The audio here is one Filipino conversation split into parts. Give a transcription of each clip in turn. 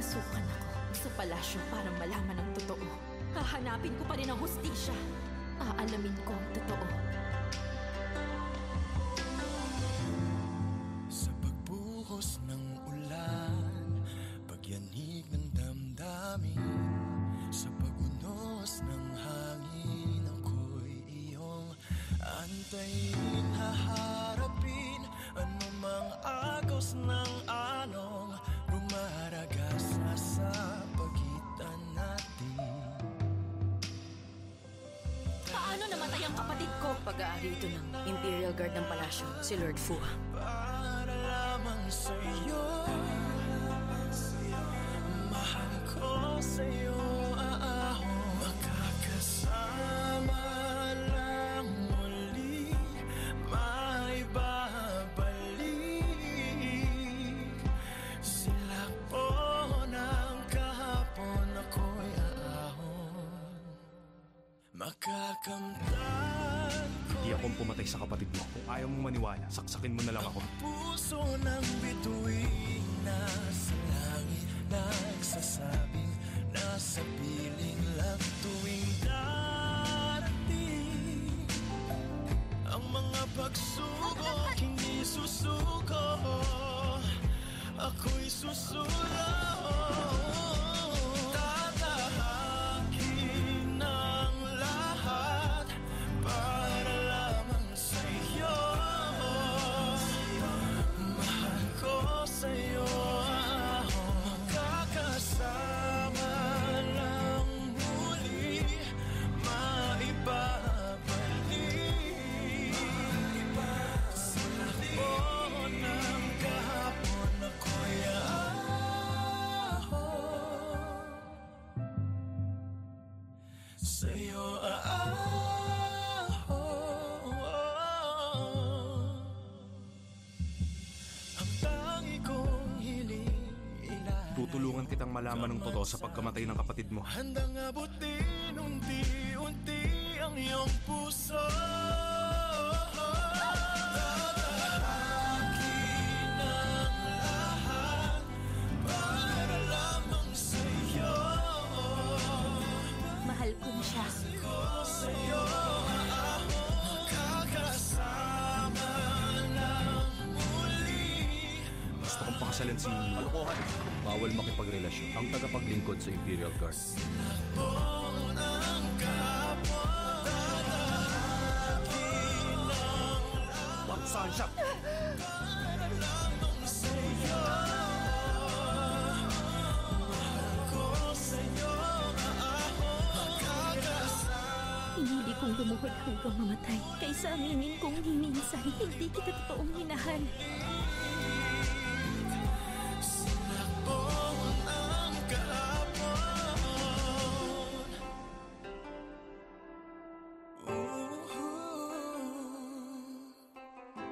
Papapasukan ako sa palasyo para malaman ang totoo. Hahanapin ko pa rin ang hustisya. Aalamin ko ang totoo. Sa pagbuhos ng ulan, pagyanig ng damdamin, sa pagunos ng hangin, ako'y iyong antayin, haharapin anumang agos ng anong rumaragas na sa pagitan natin. Paano namatay ang kapatid ko? Pag-aari ito ng Imperial Guard ng palasyo, si Lord Fu. Para lamang sa'yo, mahal ko sa'yo, makakasama lang muli, maibabalik. Sila po ng kahapon, ako'y aahon, makakamtan. Hindi akong pumatay sa kapatid mo. Kung ayaw mong maniwala, saksakin mo na lang ako. Puso ng bituin nasa langit, nagsasabing nasa piling lang tuwing darating ang mga pagsubok, hindi susuko, ako'y susulong. Tatahakin ang lahat para lamang sa'yo. Mahal ko sa'yo, makakasama lang muli, maibabalik. Sila po ng kahapon, ako'y aahon, sa'yo aahon. Ang tangi kong hiling ilalim, Tutulungan kitang malaman ng totoo sa pagkamatay ng kapatid mo. handang abutin unti-unti ang iyong puso. Tatahakin ang lahat para lamang sa'yo. Mahal ko na siya. Ko sa'yo, makakasama lang muli. Gusto kong pakasalan si... Kalokohan. Bawal makipagrelasyon. Ang tagapaglingkod sa Imperial Guard. Saan siya? Pinili kong lumuhod hanggang mamatay kaysa aminin kong minsan hindi kita totoong minahal.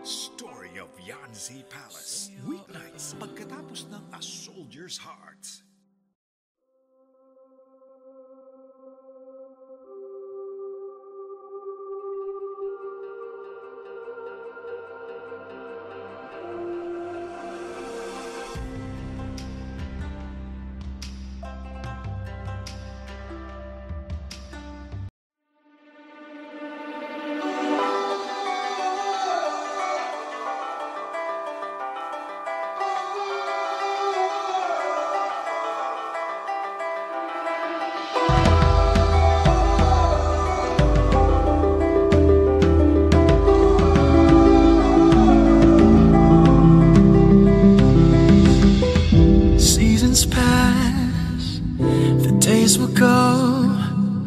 Story of Yanzi Palace. Weeknights pagkatapos ng A Soldier's Heart. Seasons pass, the days will go,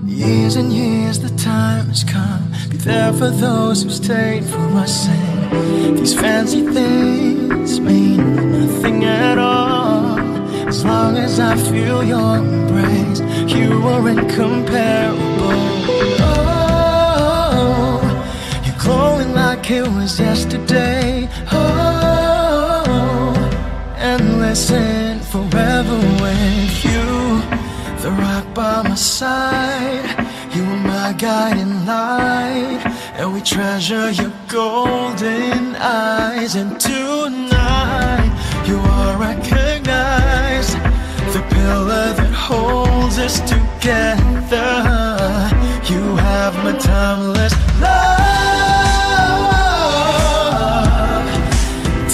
years and years, the time has come. Be there for those who stayed for us, and these fancy things mean nothing at all. As long as I feel your embrace, you are incomparable. Oh, you're glowing like it was yesterday. Oh, and listen, forever with you, the rock by my side. You are my guiding light, and we treasure your golden eyes. And tonight you are recognized, the pillar that holds us together. You have my timeless love,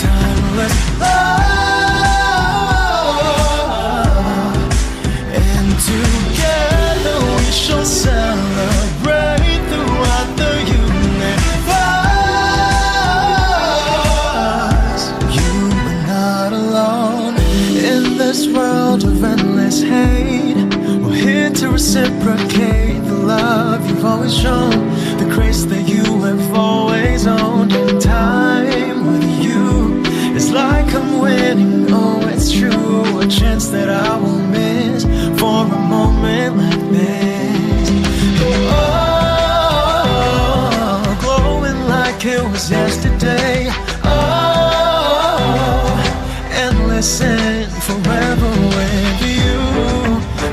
timeless love, and together we shall celebrate throughout the universe. You are not alone in this world of endless hate. We're here to reciprocate the love you've always shown, the grace that you have always owned. Time with you is like I'm winning, oh it's true, a chance that I will miss for a moment like this. Oh, glowing like it was yesterday. Oh, endless and forever with you.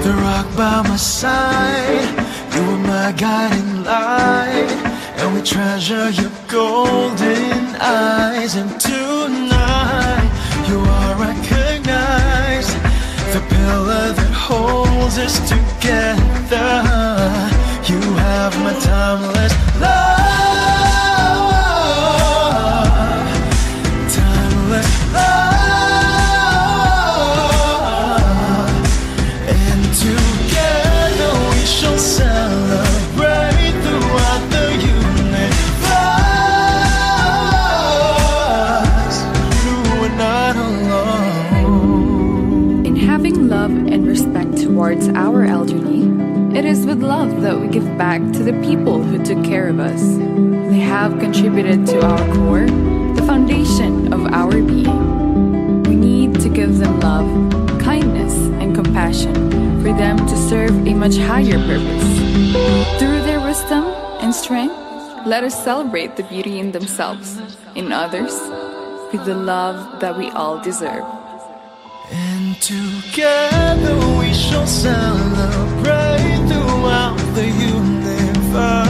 The rock by my side, you are my guiding light, and we treasure your golden eyes. And tonight you are recognized, the pillar that holds us together. You have my timeless love, timeless love, and together we shall celebrate throughout the universe. You are not alone. In having love and respect towards our elderly, it is with love that we give back to the people who took care of us. They have contributed to our core, the foundation of our being. We need to give them love, kindness, and compassion for them to serve a much higher purpose. Through their wisdom and strength, let us celebrate the beauty in themselves, in others, with the love that we all deserve. And together we shall celebrate throughout the universe.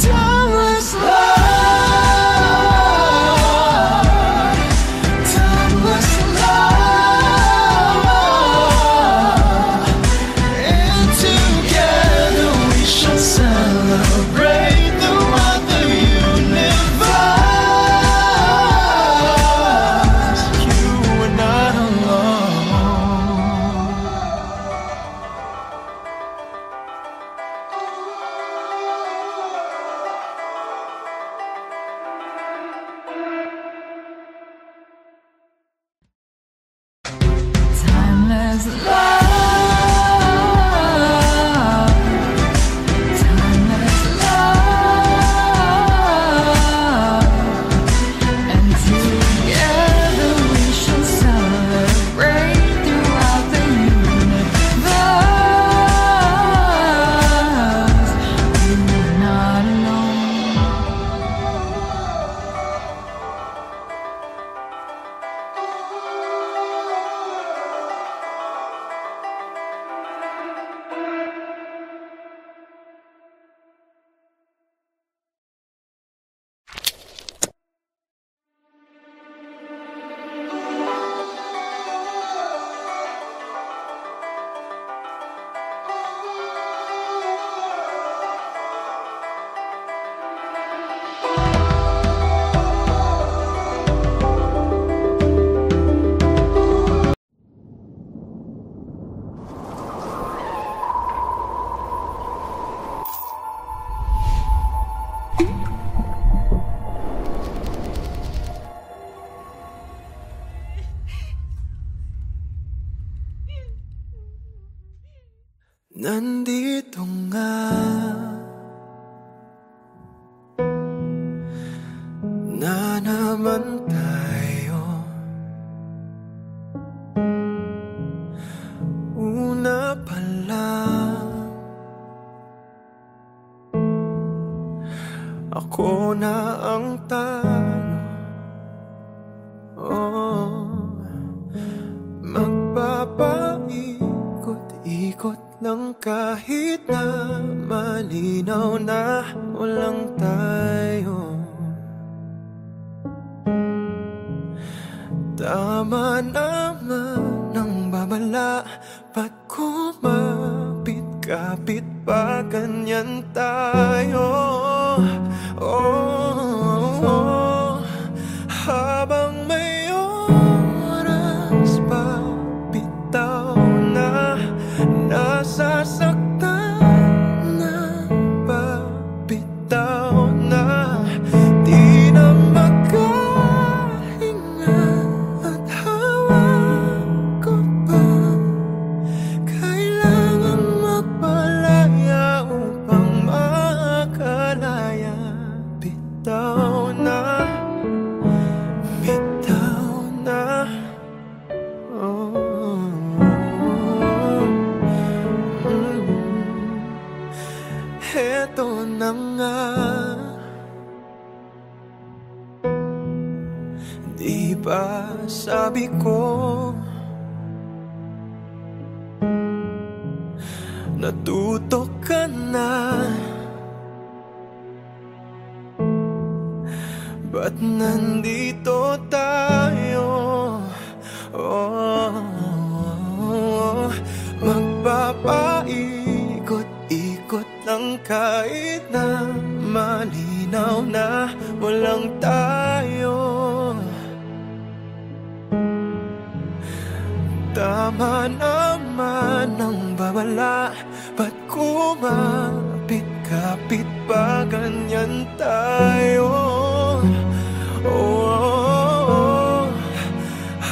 Timeless love, timeless love, and together we shall celebrate throughout the universe. You are not alone. Timeless love, timeless love, and together we shall celebrate throughout the universe. You are not alone. Nandito nga na naman tayo. Una pa lang, ako na ang talo. Oh, magpapaikot-ikot lang kahit na malinaw na walang tayo. Tama naman ang babala, ba't kumapit-kapit pa ganyan tayo? Habang may oras pa bitaw na, nasasaktan na ba bitaw na, di na makahinga at hawak ko pa, kailangan magpalaya upang makalaya. Bitaw na, bitaw na, Heto na nga, di ba sabi ko, natuto ka na, ba't nandito tayo? Magpapaikot-ikot lang kahit na malinaw na walang tayo. Tama naman ang babala, ba't kumapit-kapit pa ganyan tayo?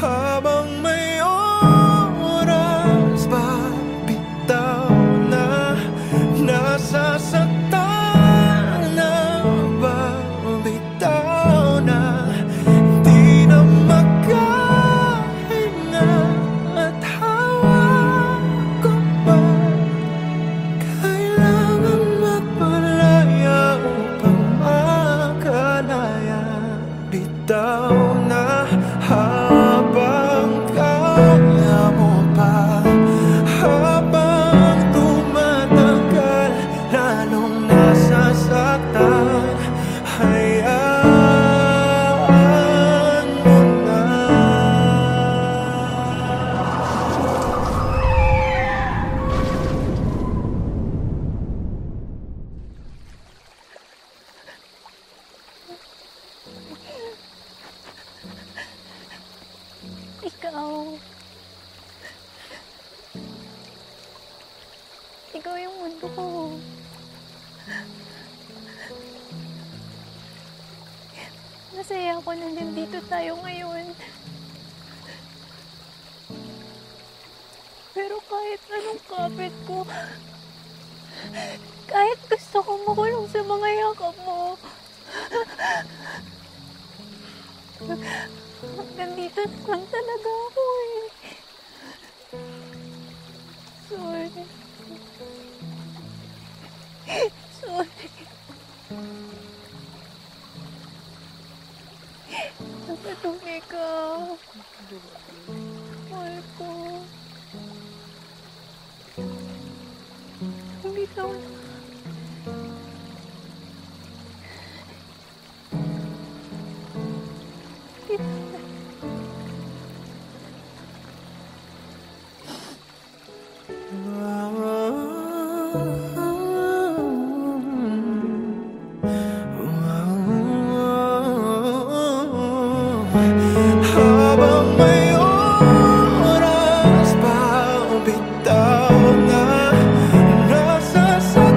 Habang may oras pa bitaw na, nasasaktan na ba bitaw na, di na makahinga at hawak ko pa, kailangan magpalaya upang makalaya. Bitaw na, habang kaya mo pa, habang tumatagal, lalong nasasaktan, hayaan mo na. Ikaw yung mundo ko. Masaya ako na nandito tayo ngayon. Pero kahit anong kapit ko, kahit gusto kong makulong sa mga yakap mo, nandito lang talaga ako eh. Sorry. Sorry. Nagpatuloy ka. Mahal ko. Bitaw na. Bitaw na. Habang may oras pa bitaw na, nasasaktan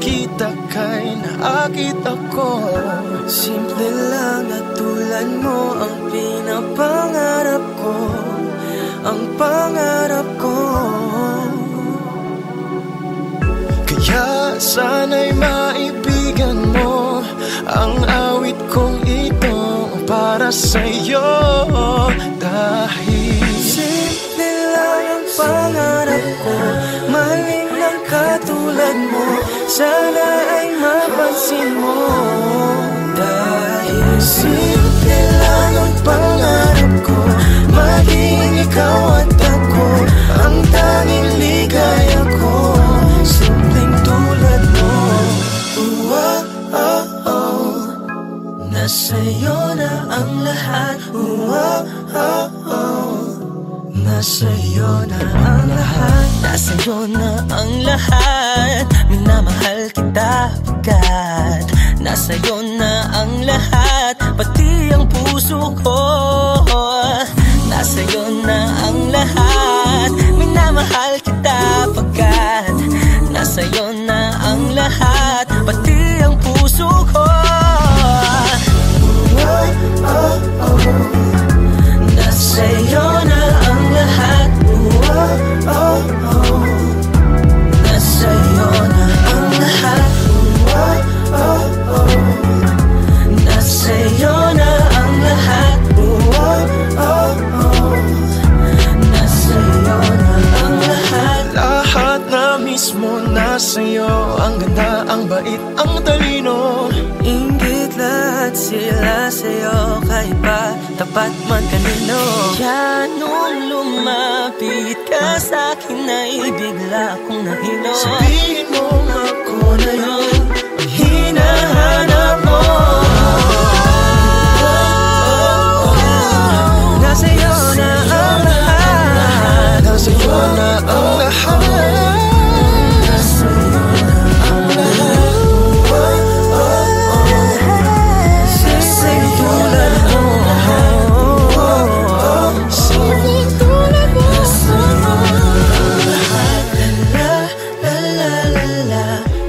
kita kay naakit ako. Simple lang at tulad mo ang pinapangarap ko, ang pangarap ko. Kaya sana'y maibigan mo ang awit kong ito para sa'yo. Dahil simple lang ang pangarap ko, maling ng katulad mo, sana ay mapansin mo. Dahil simple lang ang pangarap ko, maging ikaw at ako ang tanging ligaya ko. Simpleng tulad mo. Nasa'yo na ang lahat. Nasa'yo na ang lahat. Nasa'yo na ang lahat. Minamahal kita agad. Nasa'yo na ang lahat, pati ang puso ko. Nasa'yo na ang lahat. Minamahal kita agad. Nasa'yo na ang lahat, pati ang puso ko. Nasa'yo na ang lahat. Nasa'yo na ang lahat. Nasa'yo na ang lahat. Nasa'yo na ang lahat. Lahat na mismo nasa'yo. Ang ganda, ang bait, ang talino. Inggit lahat sila sa'yo, kahit pa tapat man kanino. Kaya nung lumapit ka sa'kin ay bigla kong nahilo. Sabihin mo ako na yun ang hinahanap mo. Nasa'yo na ang lahat. Nasa'yo na ang lahat.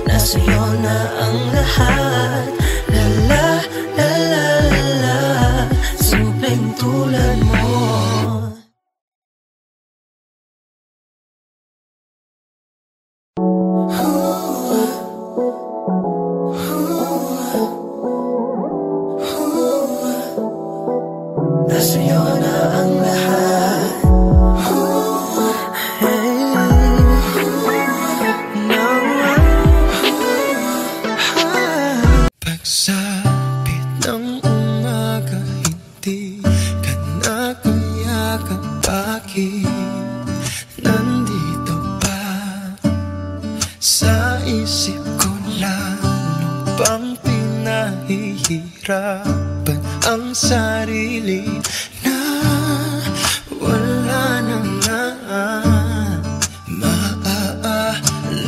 Nasa'yo na ang lahat. La la la la la la. Simpleng tulad mo. Nasa'yo na ang lahat. Pagsapit ng umaga, hindi ka na kayakap. Bakit nandito pa sa isip ko? Lalo pang pinahihirapan ang sarili na wala na nga. Maaalala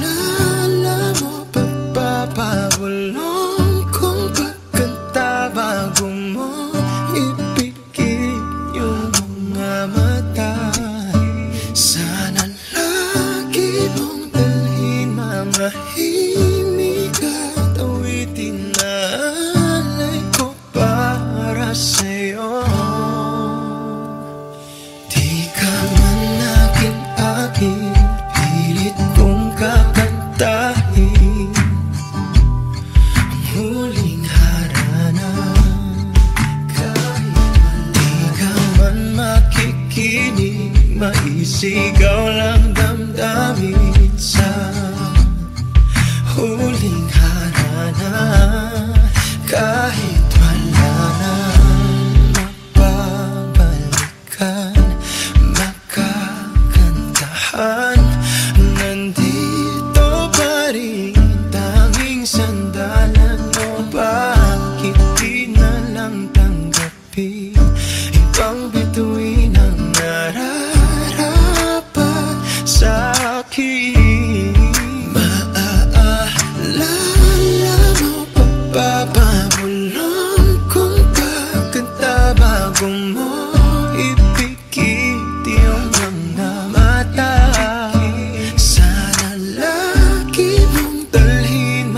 mo pa ba pabulong kong pagkanta bago mo ipikit yung mga mata? Sana lagi mong dalhin mamahimik at awitin na alay ko para sa'yo. Di ka man akin, pilit kong kakantahin ang huling harana. Kahit di ka man makikinig, maisigaw lang damdamin sa huling harana. Kahit wala nang mapabalikan, makakantahan, nandito pa rin tanging sandalan mo. Bakit di na lang tanggapin ibang bituin ang nararapat sa akin? Maaalala mo pa ba pabulong kong pagkanta bago mo ipikit yung mga mata? Sana lagi mong dalhin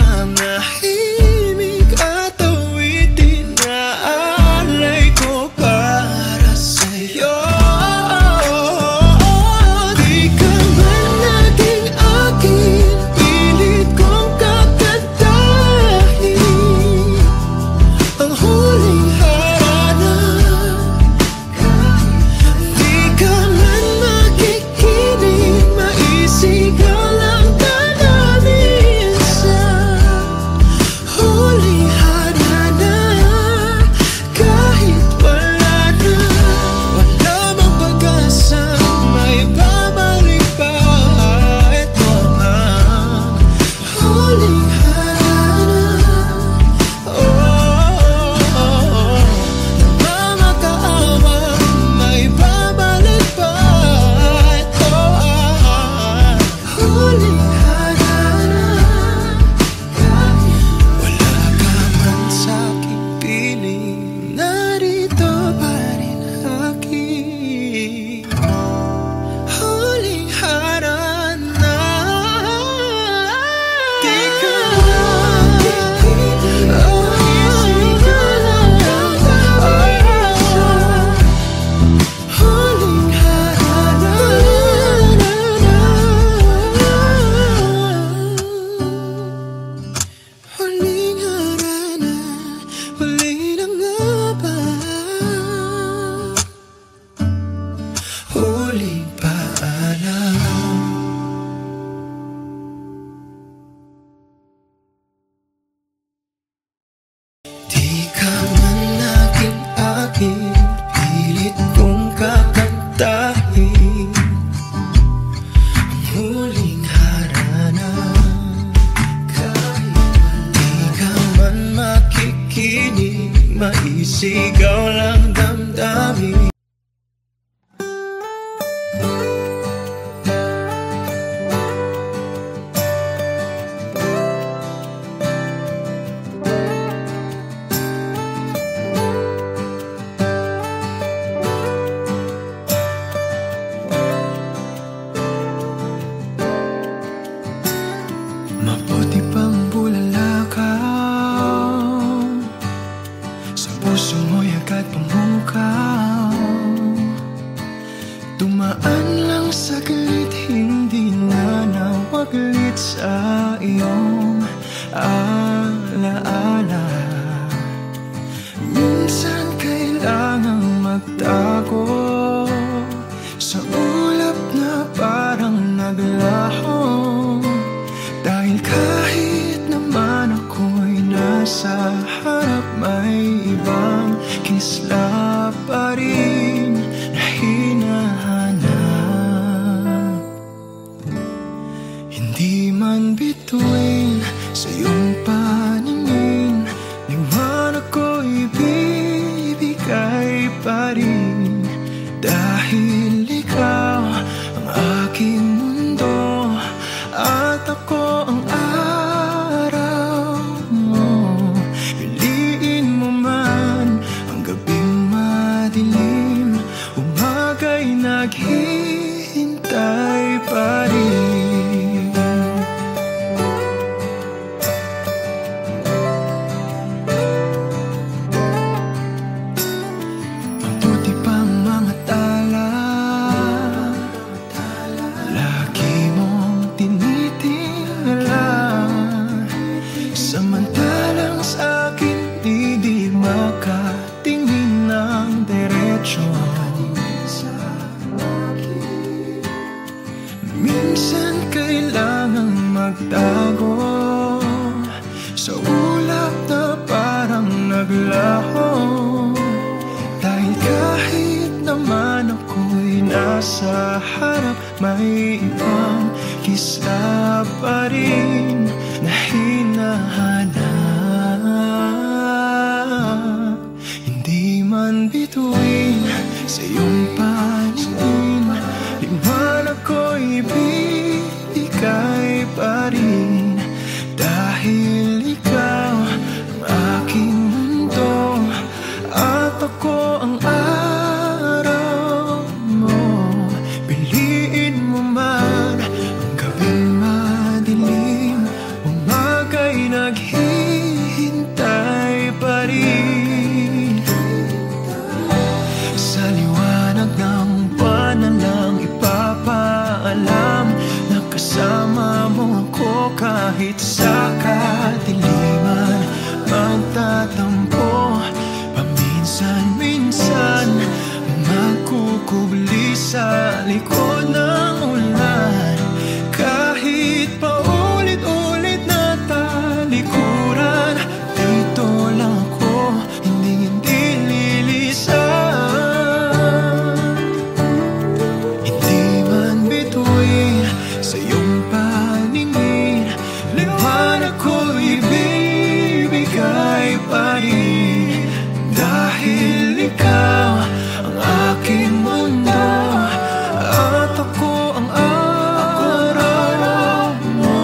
maisigaw lang damdamin. Mabuti pang bulala ka, sa puso mo'y agad pumukaw. Dumaan lang saglit, hindi na nawaglit sa iyong alaala. Minsan kailangang magtago sa ulap na parang naglaho. Dahil kahit naman ako'y nasa harap, may ibang kisla pa rin na hinahanap. Hindi man bituin sa iyong paningin, liwanag ko'y ibibigay pa rin. Dahil ikaw ang aking mundo at ako ang araw mo. Piliin mo man ang gabing madilim, umaga'y naghihintay pa rin. Mabuti pang mga tala, lagi mong tinitingala. Samantalang sa akin di makatingin ng diretsyo. Minsan kailangang magtago sa ulap na parang naglaho. Dahil kahit naman ako'y nasa harap, may ibang kisla pa rin na hinahanap. Hindi man bituin sa iyong paningin, liwanag ko'y ibibigay pa rin. Dahil ikaw ang aking mundo at ako ang araw mo. Piliin mo man ang gabing madilim, umaga'y naghihintay pa rin. Sa liwanag ng buwan na lang ipapaalam na kasama mo ako kahit sa kadiliman. Magtatampo paminsan-minsan, magkukubli sa likod ng ulan. Kahit paulit-ulit na talikuran, dito lang ako, hindi lilisan. Hindi man bituin sa iyong paningin, liwanag ko'y ibibigay pa rin. Dahil ikaw ang aking mundo at ako ang araw mo.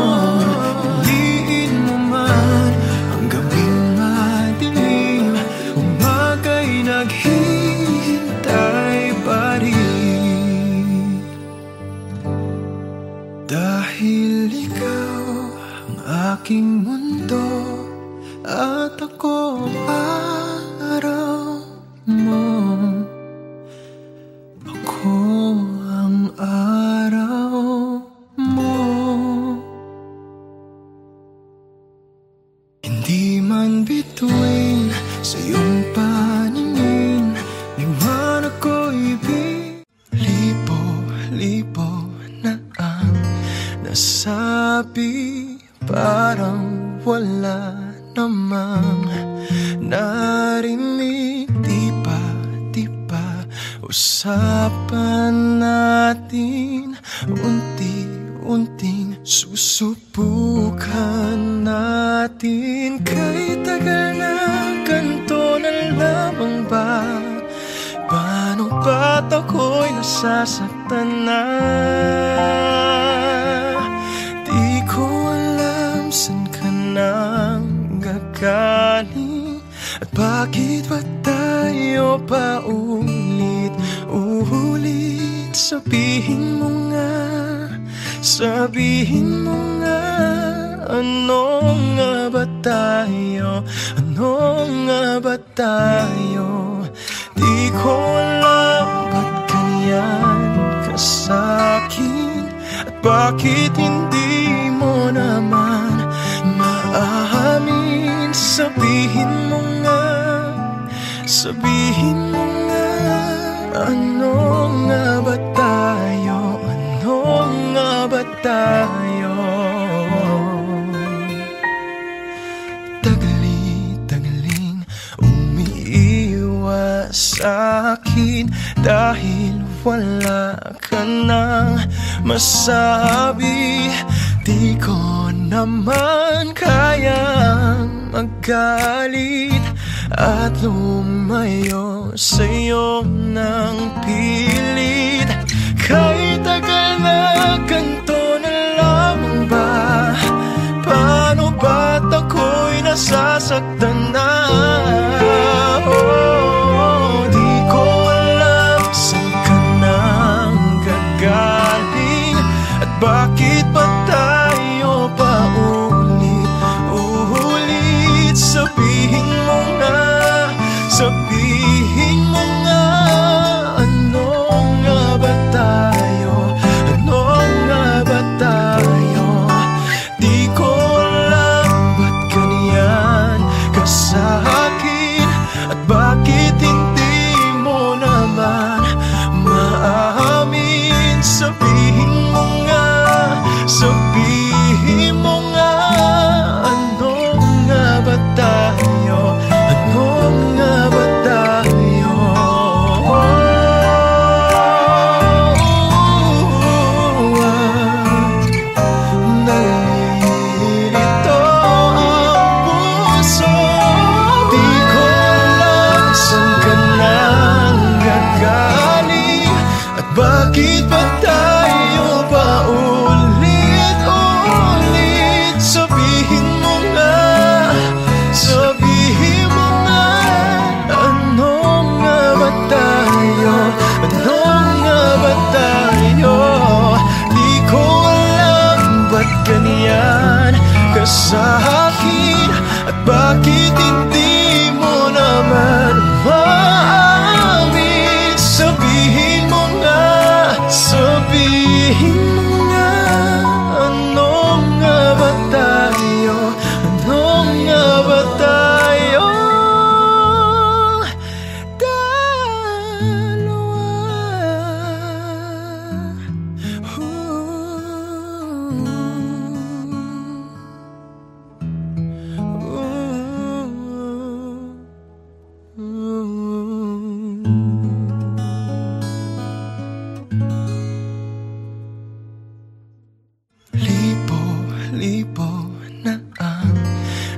Piliin mo man ang gabing madilim, umaga'y naghihintay pa rin. Dahil ikaw ang aking mundo at ako ang araw mo. Ako ang araw mo. Hindi man bituin sa iyong paningin, liwanag ko'y libo-libo na ang nasabi, parang wala namang narinig. Di ba usapan natin, unti-unting susubukan natin. Kay tagal na ganito na ba't ako'y nasasaktan na? Di ko alam saan ka nang gagaling, at bakit ba tayo paulit-ulit? Sabihin mo nga, sabihin mo nga, ano nga ba tayo? Ano nga ba tayo? Di ko alam ba't ganyan ka sa'kin, at bakit hindi mo naman maamin? Sabihin mo nga, sabihin mo nga, ano nga ba tayo? Ano nga ba tayo? Tagali-tagaling umiiwas sa'kin dahil wala ka nang masabi. Di ko naman kayang magalit at lumayo sa'yo ng pilit. Kahit tagal na ganito na lamang ba? Paano ba't ako'y nasasaktan na? Oh, di ko alam saan ka nang gagaling, at bakit ba tayo paulit-ulit? Sabihin mo nga, sabihin mo nga, ano nga ba tayo? Ano nga ba tayo? Di ko alam ba't ganyan ka sa'kin, at bakit hindi mo naman maamin? Sabihin mo nga, sabihin mo nga, ano nga ba tayo? Ano nga ba tayo? Nalilito ang puso. Di ko alam saan ka nang gagaling, at bakit ba tayo paulit-ulit? Sabihin mo nga, sabihin mo nga, ano nga ba tayo? Ano nga ba tayo? Di ko alam ba't ganyan ka sa'kin, at bakit hindi mo naman maamin? Sabihin mo nga, sabihin mo nga, ano nga ba tayo? Ano nga ba tayo? Libo na ang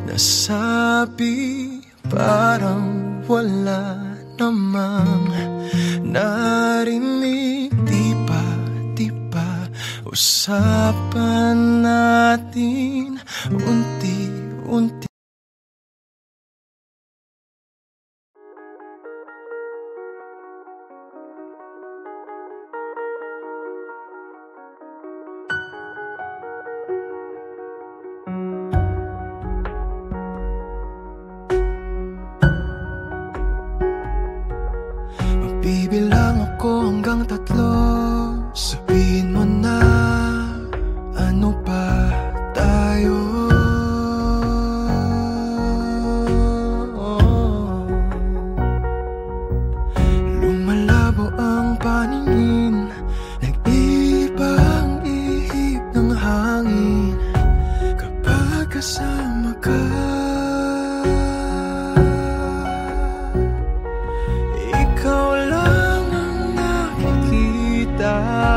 nasabi, parang wala namang narinig. Di ba usapan natin unti-unti? Bibilang ako hanggang 3. Sabihin mo na, ano pa tayo? Lumalabo ang paningin, nag-iba ang ihip ng hangin kapag kasama ka.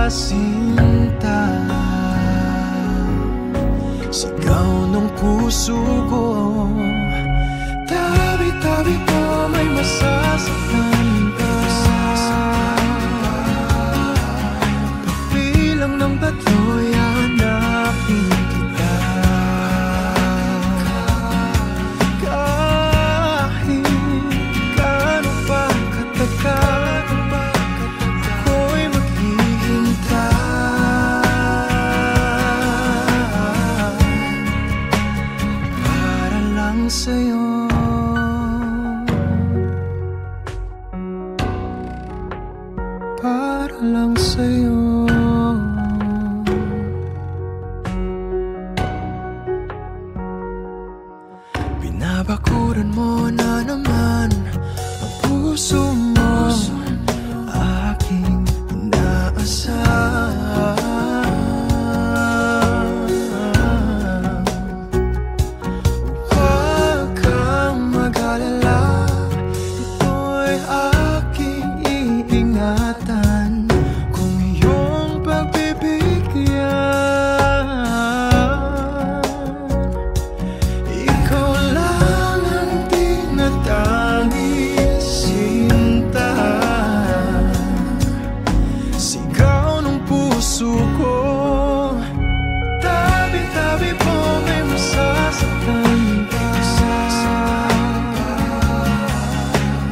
Sinta, sigaw ng puso ko, tabi-tabi pa may masasaktan ka. sa'yo. Para lang sa'yo. Binabakuran mo na naman ang puso mo, aking inaasahan. Huwag kang mag-alala, ito'y aking iingatan. Kung iyong pagbibigyan, ikaw lang ang tinatanging sinta. Sigaw ng puso ko, tabi-tabi po may masasaktan ka.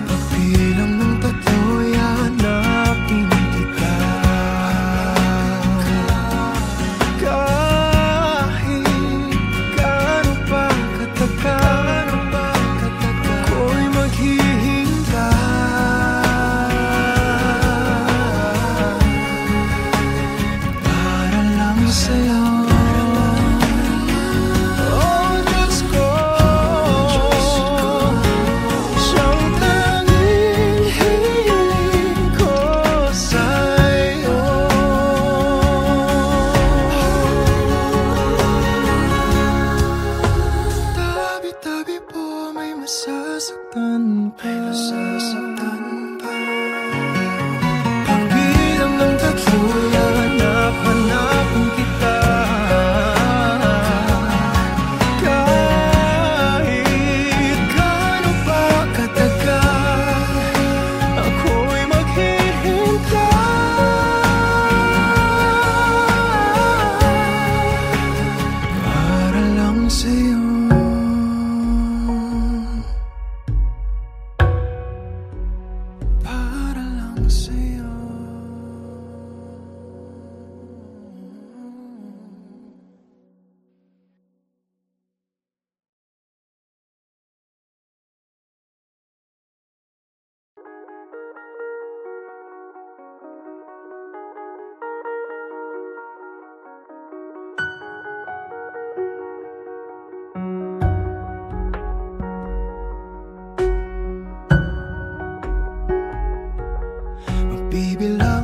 Pagbilang ng tatlo'y hanapin kita. Kahit gaano pa katagal, ako'y maghihintay. Para lang sa'yo. Oh, Diyos ko, siyang tanging hiling ko sa'yo. Tabi-tabi po may masasaktan pa. Pagbilang ng tatlo'y hanap-hanapin kita. Kahit gaano pa katagal, ako'y maghihintay. Para lang sa'yo. Para lang sa'yo. Magbibilang